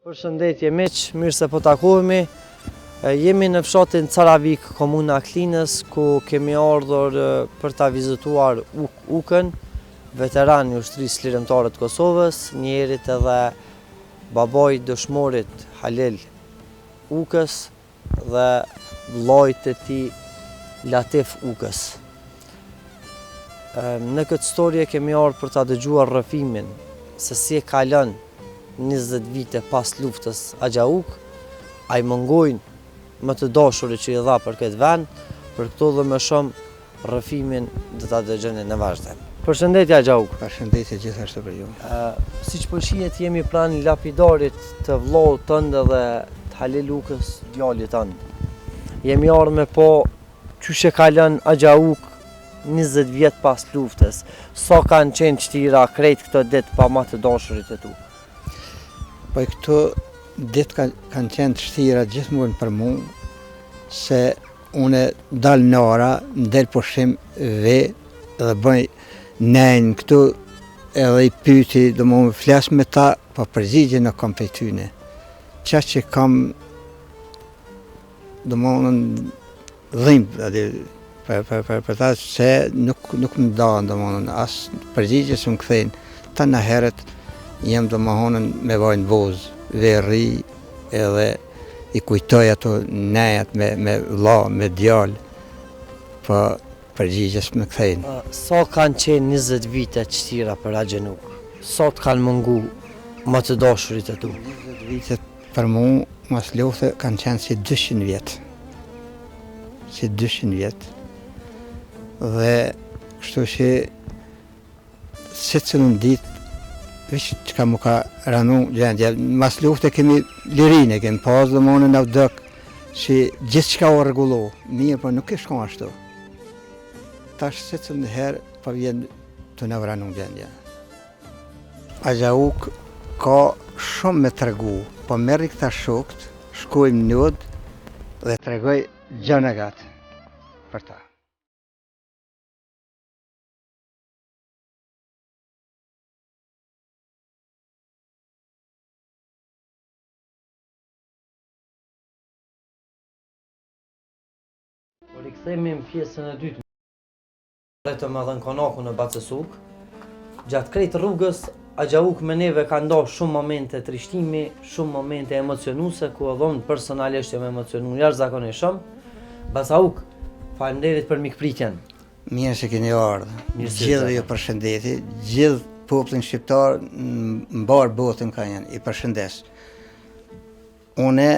Përshëndetje miq, mirë se po takohemi. Jemi në fshatin Caravik, komuna Klinës, ku kemi ardhur për ta vizituar Ukën, veteran i ushtrisë lirimtare të Kosovës, njerit edhe babaj dëshmorit Halil Ukës dhe vllajt të tij Latif Ukës. Në këtë storje kemi ardhur për ta dëgjuar rrëfimin se si e kalon 20 vite pas luftës Axha Uk, a i mungojnë më të dashurit që i dha për këtë vend, për këto dhe më shumë rrëfimin dhe ta dëgjoni në vazhdim. Përshëndetje Axha Uk. Përshëndetje gjithashtu për ju. Siç po shihet jemi pranë lapidarit të vllaut tënd dhe të Halil Ukës, djalit tënd. Jemi ardhur me po çush e kalon Axha Uk 20 vjet pas luftës. Sa kanë qenë çtira krejt këto ditë pa më të dashurit e tu. Po këto ditë kanë qenë të shtira gjithmonë për mu, se une dal nara, ndel pushim ve dhe bëj nejnë këtu edhe i pyti, do më flas me ta, po përgjigje në kam për tyne. Qa që kam, do më dhimbë, për ta se nuk më danë, do më asë përgjigje së më këthejnë, ta në heret jem do më honën me vajnë vozë, verri edhe i kujtoj ato nejat me vlla, me djallë, po përgjigjes me këthejnë. Sa kanë qenë 20 vite çtira për Axhën Uk? Sa të kanë mungu më të dashurit e tu? 20 vite për mu, mas lufte, kanë qenë si 200 vjetë. Si 200 vjetë. Dhe kështu që se cëllën ditë, vishë që ka mu ka ranu gjendja, mas lufte kemi lirine, kemi pas dhe monën av dëk, që gjithë që ka o regullu, mirë, për nuk ishë ka ashtu. Tash se cëllë në herë, pa vjen të në ranu gjendja. Axha Uk ka shumë me të regu, po merri këta shokët, shkojmë njët dhe të regoj gjënë gatë për ta. Po rikthehemi në pjesën e dytë. Të më dhënë konaku në Bacesuk. Gjatë krejt rrugës, Axha Uk me neve ka ndosh shumë momente trishtimi, shumë momente emocionuese, ku edhe personalisht jam emocionu jashtëzakonisht shumë. Axha Uk, faleminderit për mikpritjen. Mirë se keni ardhur. Gjithë ju përshëndetje, gjithë popullin shqiptar në mbar botën ka janë, i përshëndes. Unë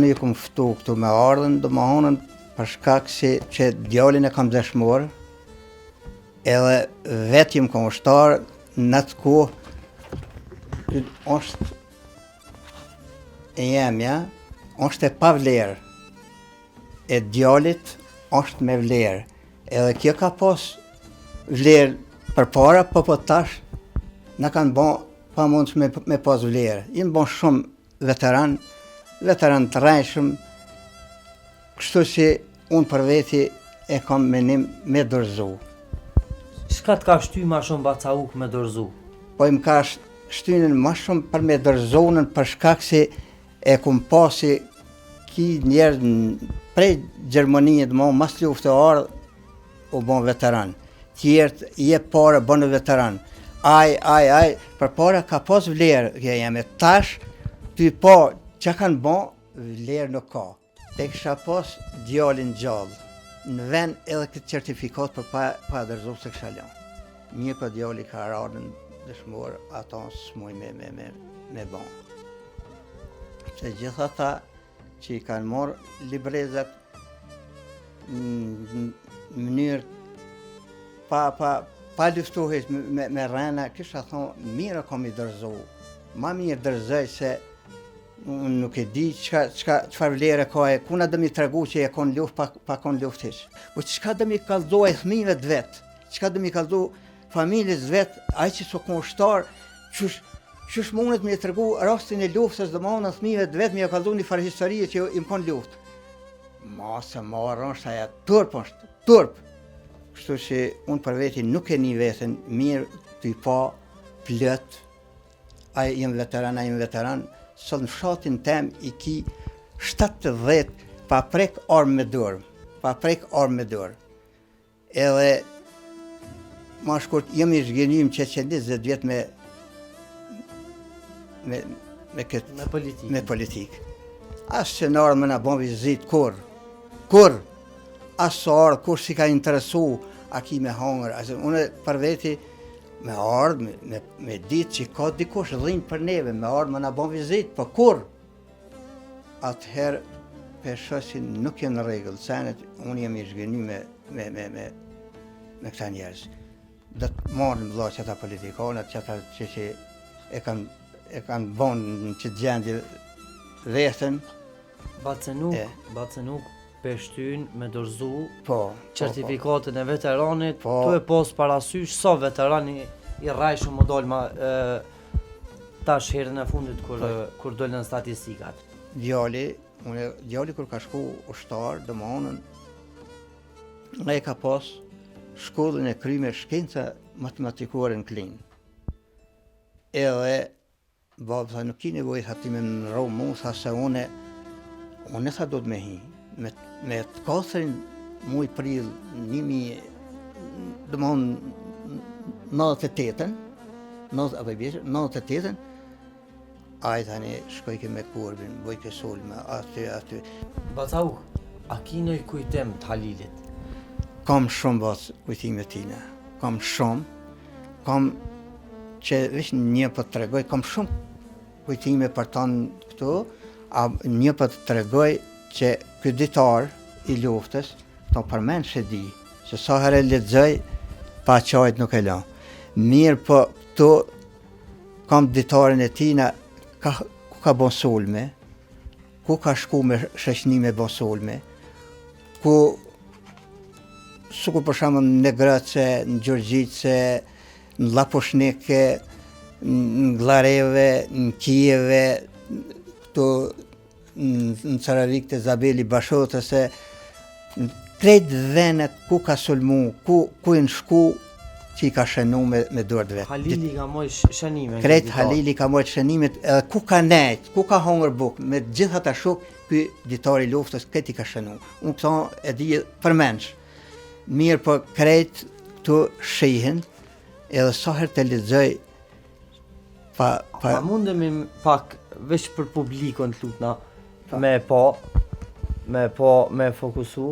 i kom ftu këtu me ardhen, do më honën për shkak që djalin e kam dëshmor, edhe vetëm kom ushtar në atë kohë është e jemja, është e pa vlerë, e djalit është me vlerë, edhe kjo ka pas vlerë për para, po tash në kanë bon pa mund me pas vlerë. Jenë bon shumë veteran të rrejshëm, kështu që unë për veti e kam menim me dorëzu. Çka të ka shty ma shumë Axha Uk me dorëzu? Po më ka shtynin ma shumë për me dorëzonën për shkak se e kum pasi ki njerë prej Gjermanie dhe mas luftë ardhë u bon veteran. Tjertë je pare bënë veteran. Aj, për para ka pas vlerë, jemi tash, ty po, që kanë bon, vlerë nuk ka. E kësha pas djalin gjallë, në vend edhe këtë certifikat për pa dërzu se kësha lënë. Një për djali ka rarën dëshmor, ato s'muj me bon. Se gjitha ta që i kanë morë librezat në mënyrë pa luftuhes me rena, kësha thonë, mirë kom i dërzu. Ma mirë dërzoj se unë nuk e di çfarë vlerë ka e, kuna dëmi të regu që e kon luft pa kon luft hiç. Po çka dëmi kallzo e fëmijëve të vet, çka dëmi kallzo familjes vet, ai që so konshtar, qysh mundet me të regu rastin e luftës domosdoshmë fëmijëve të vet, më ka kallzu një farë historie që im kon luft. Masa marrën është aja turp. Kështu që unë për veti nuk e një veten mirë të i pa plët a jem veteran, sot në fshatin tem i ki 70 pa prek armë me dorë. Edhe ma shkurt jem i zhgjenim që 20 vjet me politikë. As që në ardhë me na bon vizit, kur, as së ardhë, kur si ka interesu, a ki me hangër, une për veti, me ardhë, me ditë që ka dikush dhinë për neve, me ardhë me na bon vizit, për kur? Atëherë, peshosin nuk jenë në regullë, senet, unë jemi zhgëny me këta njerëz. Dhe të marrin vëlla që ata politikanët, që ata që e kanë bon në që gjendje vetën. Bacenuk peshtyn me dorëzu certifikatën e veteranit, tu e pos parasysh sa veterani i rrajshëm më dolma tash herën e fundit kur dolën statistikat. Djali kur ka shku ushtar, domethënë ai ka pas shkollën e kryme shkenca matematikore në Klinë. Edhe baba tha nuk ki nevojë tha ti me në Romë mu, tha se une tha do të me hi. Me të katërin muj prill 98-ën, ai tani shkojke me kurbin, bojke sulme, aty. Bacauk, a ki nëj kujtim të Halilit? Kam shumë kujtime tina, kam që veç një për të tregoj, kam shumë kujtime për tanë këtu, a një për të tregoj që këtë ditar i luftës, të përmen që di, që sa herë lexoj, pa qajt nuk e la. Mirë po këtu, kam ditarin e tina, ku ka bon sulme, ku ka shku me shëshni me bon sulme, ku suku për shembull në Grace, në Gjorgjice, në Laposhnike, në Glareve, në Kijeve, këtu në Caravik të Zabeli Bashotëse, krejt venet ku ka sulmu, ku në shku që i ka shënu me dorët vetë. Halili ka moj shënime. Krejt Halili ka moj shënimet, edhe ku ka nejt, ku ka hongër buk, me gjitha ta shuk, ky ditari luftës, krejt i ka shënu. Unë këto e di përmensh. Mirë për krejt këtu shihen, edhe sa herë të lexoj Pa mundemi pak veç për publikon të lutna me fokusu.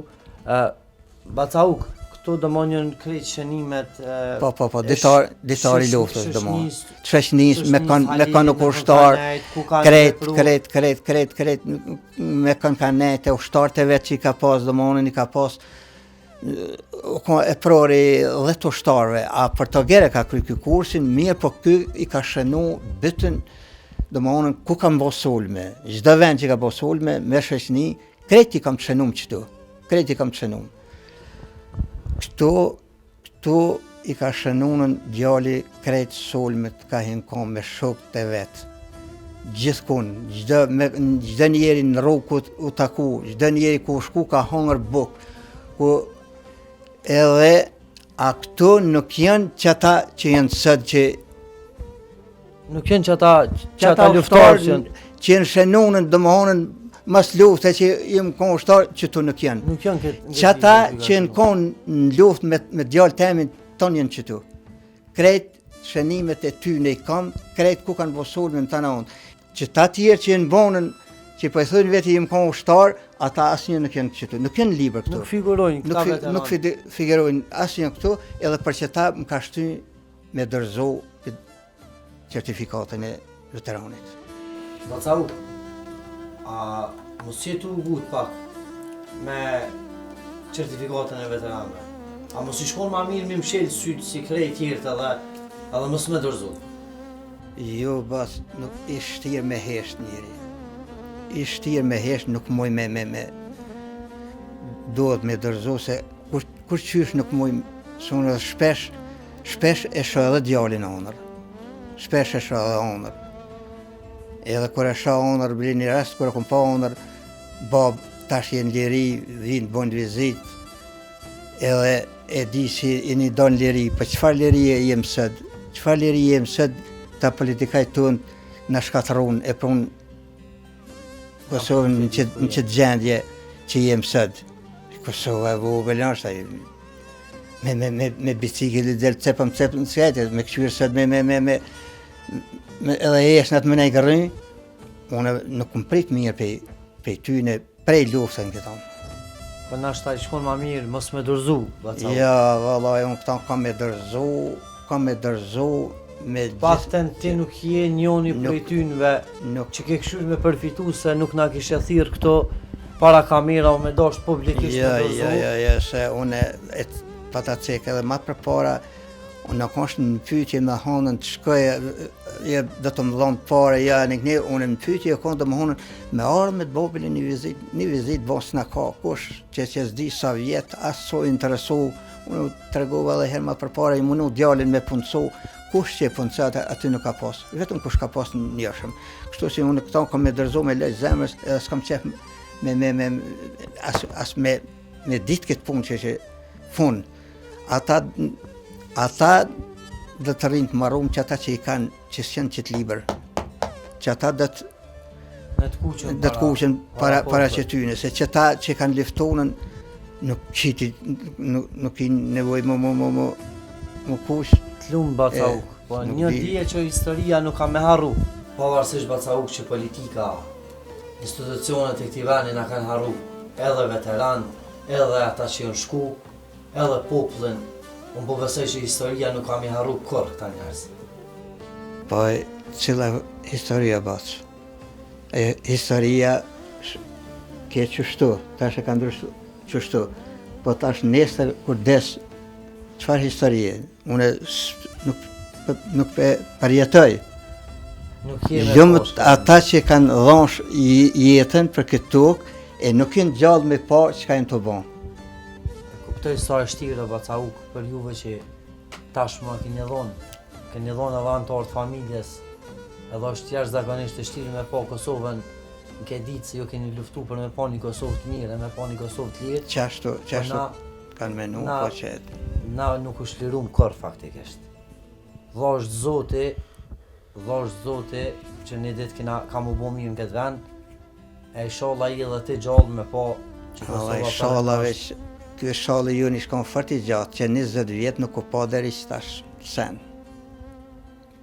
Bacauk, këto dëmonjën krejt shënimet ditari luftës dëmonjën. Sheshnis me kanë ushtar, krejt me kanë kanet e ushtar të vetë që i ka pas dëmonjën, i ka pas e prori 10 ushtarve, a për të gere ka kry ky kursin, mirë po ky i ka shënu bëtën, domethënë ku kam bo sulme, çdo vend që ka bo sulme, me shëshni, krejt i kam të shënum qëtu, Këtu i ka shënunën djali krejt sulmet ka hinkon me shok të vetë, gjithkun, çdo njeri në rrugë u taku, çdo njeri ku shku ka hongër buk, ku edhe a këtu nuk janë qëta që janë sëtë që nuk janë qëta luftarë që janë shënunën dëmohonën mas luftë që jemë konë ushtarë që tu nuk janë. Qëta që janë konë në luftë me djallë temin tonë janë që tu. Krejt shënimet e ty ne i kam, krejt ku kanë bosul me më të naonë. Qëta tjerë që janë bonën që po e thënë vetë jemë konë ushtarë, ata asnjë nuk janë këtu, nuk janë liber këtu. Nuk figurojnë këta veteran. Nuk figurojnë asnjë këtu, edhe për që ta më ka shty me dërzo certifikatën e veteranit. Bacauk, a mos jetu gut pak me certifikatën e veteranëve? A mos i shkon ma mirë me mshelë sytë si krejt tjertë edhe mos me dërzo? Jo, bas, nuk i shtirë me hesht njeri. I shtirë me hesht nuk moj me duhet me dërzo se kur qysh nuk moj sonë edhe shpesh e shë edhe djallin onër. Shpesh e shë edhe onër. Edhe kur e shë onër, bli një rast, kur e kom pa onër, bab tash jenë liri, vinë bojnë vizit, edhe e di si i një donë liri, për qëfar liri e jem sëd, ta politikaj tonë, në shkatërun e prunë Kosovën në qëtë gjendje që jem sëtë. Kosova e vogël është, me bicikli del cepëm në skajtë, me këqyrë sëtë, edhe eshnat me nej gërëny, unë nuk më prit mirë pej tyne, prej luftën këta. Po nashta i shkon ma mirë, mos me dërzu, Bacau. Ja, vallaj, unë këta kam me dërzu, Pakten ti nuk je njoni prej tynve që ke këshyr me përfitu se nuk na kishe thirr këto para kamera o me dosh publikisht me dërzu. Ja, se unë pa ta cek edhe ma përpara, unë nuk është në pyetje me hanën të shkoj, do të më dhonë pare, unë në pyetje konë të më hanën me ardhë me të bobili një vizit bo s'na ka, kush që s'di sa vjetë, asë so interesu, unë të regova edhe herë ma përpara, i munu djalin me punësu, kush që e punësat aty nuk ka pas, vetëm kush ka pas në njëshëm. Kështu si unë këta kam me dërzu me lejtë zemrës, edhe s'kam qef me ditë këtë punë që funë. Ata dhe të rinë të marum që ata që i kanë, që s'janë qitë liber, që ata dhe të kuqen para që tyne, se që ata që kanë liftonën, nuk i nevoj më kush. Lumë Bacauk, po një dije që historia nuk ka me harru. Pavarësisht Bacauk që politika, institucionet e këtij vendi na kanë harru, edhe veteran, edhe ata që janë shku, edhe popullin. Unë po besoj që historia nuk ka me harru kur këta njerëz. Po cila historia bac? Historia ke qështu, tash e ka ndryshu qështu, po tash nesër kur des çfarë historie? Unë nuk përjetoj. Ata që kanë dhonë jetën për këtë tokë, e nuk jenë gjallë me pa çka jenë të bon. Kuptoj sa e shtirë Bacauk për juve që tashmë keni dhonë edhe antarët familjes, edhe është jashtëzakonisht e shtirë me pa Kosovën, në ke ditë se ju keni luftu për me pa një Kosovë të mirë, me pa një Kosovë të lirë. Qashtu kanë menu, po që... Na nuk u shlirum kër faktikisht. Dhasht Zoti që një ditë ka mu bo mirë në këtë vend, e inshallah i edhe ti gjallë me pa që Kosova për... Inshallah veç, kjo shalli ju një shkon fort i gjatë, që 20 vjetë nuk u pa deri që tash sen.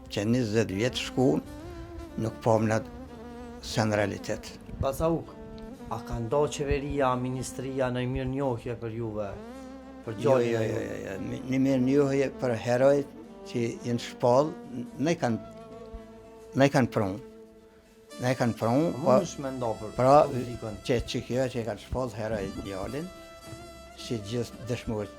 Që 20 vjetë shkun, nuk pa më në sen realitet. Bacauk, a ka ndo qeveria, ministria në mirë njohje për juve? Jo, një mirë njohje për herojt që jenë shpallë, ne i kanë prunë. Ne i kanë prunë, pra që kjo që i kanë shpallë herojt njallin, që gjithë dëshmurë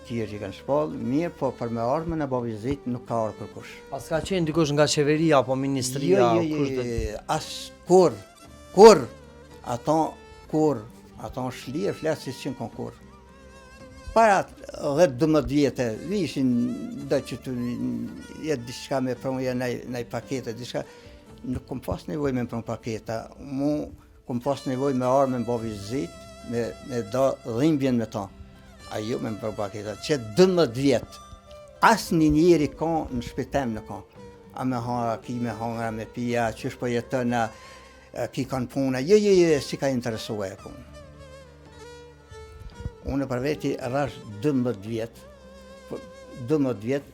tjerë që i kanë shpallë, mirë, po për me ardhme në bovizit nuk ka ardhë kërkush. A s'ka qenë dikush nga qeveria apo ministria? Kur, ato shlirë flasë si qenë konkur. Para 10-12 vjetë, vishin do që të jetë diçka me prunë, nej pakete, diçka. Nuk kom pas nevoj me prunë paketa, mu kom pas nevoj me arë me mbo vizit, me do dhimbjen me ta. A ju me prunë paketa, që 12 vjetë, asë një njeri ka në shpitem në ka. A me hanga, ki me hangra, me pia, qysh po jetëna, ki kanë puna, jo, si ka interesu e punë. Unë për veti rrash 12 vjetë,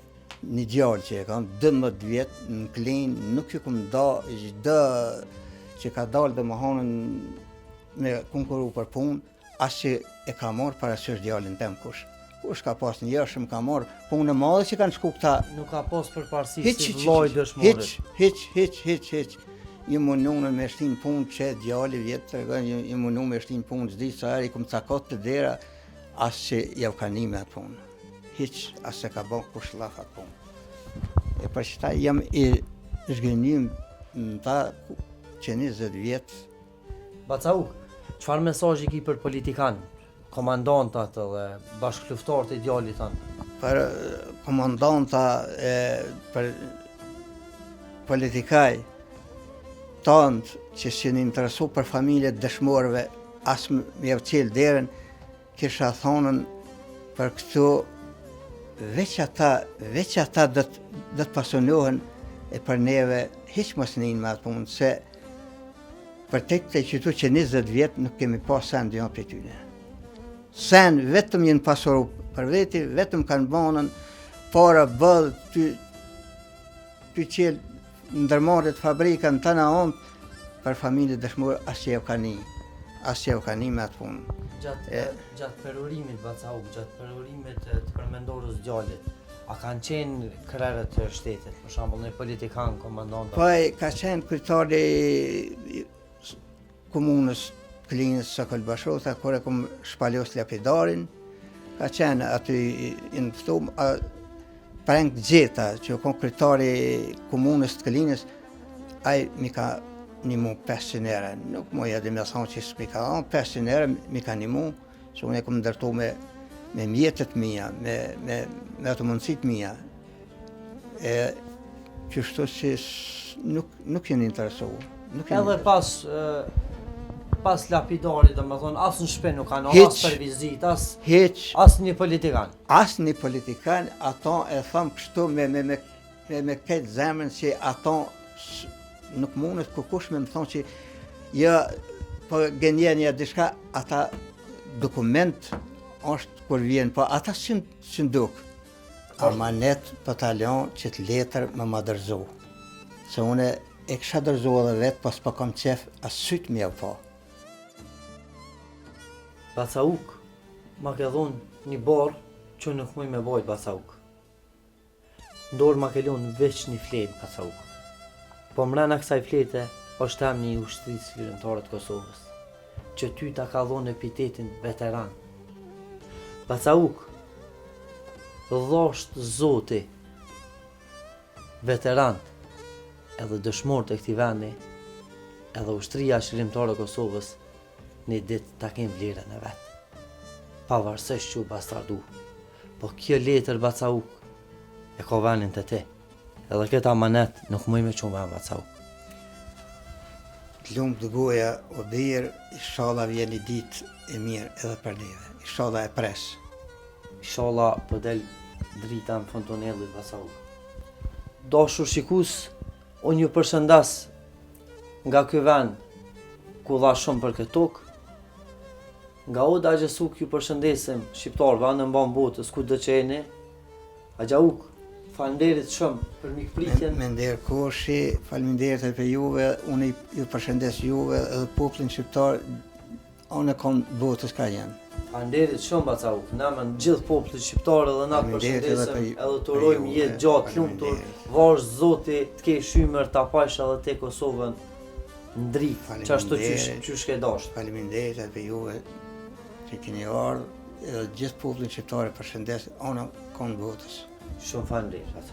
një gjallë që e kam, 12 vjetë në klinë, nuk ju kom da gjithë që ka dalë dhe më hanën me konkuru për punë, asë që e ka marë parasysh gjallin tem kush. Kush ka pas një jashëm, ka marë punë e madhe që kanë shku këta. Nuk ka pas përparësi si vlloj dëshmorit. Hiq. Ju mununën me shtinë punë që djalli vjetë, ju mununën me shtinë punë zdi sa i kom cakot të dera, asë që jau ka një me atë punë. Hiq, asë se ka bon kush laf atë punë. E për që ta jam i zhgënim në ta që 20 vjetë. Bacauk, qëfar mesazhi ki për politikan, komandantat dhe bashkëluftarët e djallit tanë? Për komandanta, për politikaj, tanë që si në interesu për familjet dëshmorëve, asë më javë qelë derën, kisha thonën për këtu, veç ata dhe të pasionohen e për neve hiq mos njën me atë punë, se për të qytu që 20 vjetë nuk kemi pas sen dhjon për tyne. Sen vetëm jenë pasoru për veti, vetëm kanë banën, para bëllë, ty qelë ndërmarët fabrika në të në onë, për familje dëshmurë asë që e ka një me atë punë. Gjatë perurimit Bacauk, gjatë perurimit të përmendorës djallit, a kanë qenë krerët të shtetit, për shembull në politikan, komandant? Po ka qenë kryetari komunës Klinës Sokol Bashota, kur e kom shpalos lapidarin, ka qenë aty i nëftum, preng Gjeta, që kom kryetari komunës të Klinës, ai mi ka nimu 500 euro, nuk mu edhe me thonë që s'mi ka dhanë 500 euro, mi ka nimu, se unë e kom ndërtu me mjetët mija, me atë mundësit mija. Qështu që nuk jenë interesu. Edhe pas lapidarit, do me thonë, asë në shpe nuk kanë, asë për vizit, asë një politikan. Asë një politikan, ato e thamë kështu me këtë zemrën që ato nuk mundet kukush me më thonë që jo, po genjenja dishka, ata dokument është kur vjen, po ata që nduk. Amanet batalion që të letër me ma dërzu. Se une e kësha dërzu edhe vetë, pas pa kam qef asë sytë mjau po. Bacauk ma ke dhonë një barë që nuk muj me bajt Bacauk. Ndorë ma ke lonë veç një fletë Bacauk. Po mrena kësaj flete, është tem një ushtrisë lirimtare të Kosovës, që ty ta ka dhonë epitetin veteran. Bacauk, dhosht zoti, veterant, edhe dëshmor të këtij vendi, edhe ushtria lirimtare e Kosovës, një ditë ta kenë vlerën e vetë. Pavarësisht që u bastardu, po kjo letër Bacauk e ka venin të ti. Edhe këtë amanet nuk mëj me qumë e Bacauk. Lumë të goja o birë, inshallah vjen një ditë e mirë edhe për neve. Inshallah e presë. Inshallah për del drita në fontonellit Bacauk. Dashur shikus, unë ju përshëndas nga ky vend ku dha shumë për këtë tokë. Nga Oda Gjesuk ju përshëndesim shqiptarëve anë mban botës ku do që jeni. Agjauk, faleminderit shumë për mikpritjen. Me nderë Koshi, faleminderit edhe për juve, unë ju përshëndes juve edhe popullin shqiptar, unë e kom botës ka janë. Faleminderit shumë Bacauk, na me gjithë popullin shqiptar edhe na përshëndesim edhe të urojmë jetë gjatë lumtur, vash Zoti të ke shymër ta pash edhe te Kosovën ndrit, çashtu qysh ke dashur. Faleminderit edhe për juve që keni ardhur, edhe gjithë popullin shqiptar përshëndes, unë kom botës. Shumë faleminderit.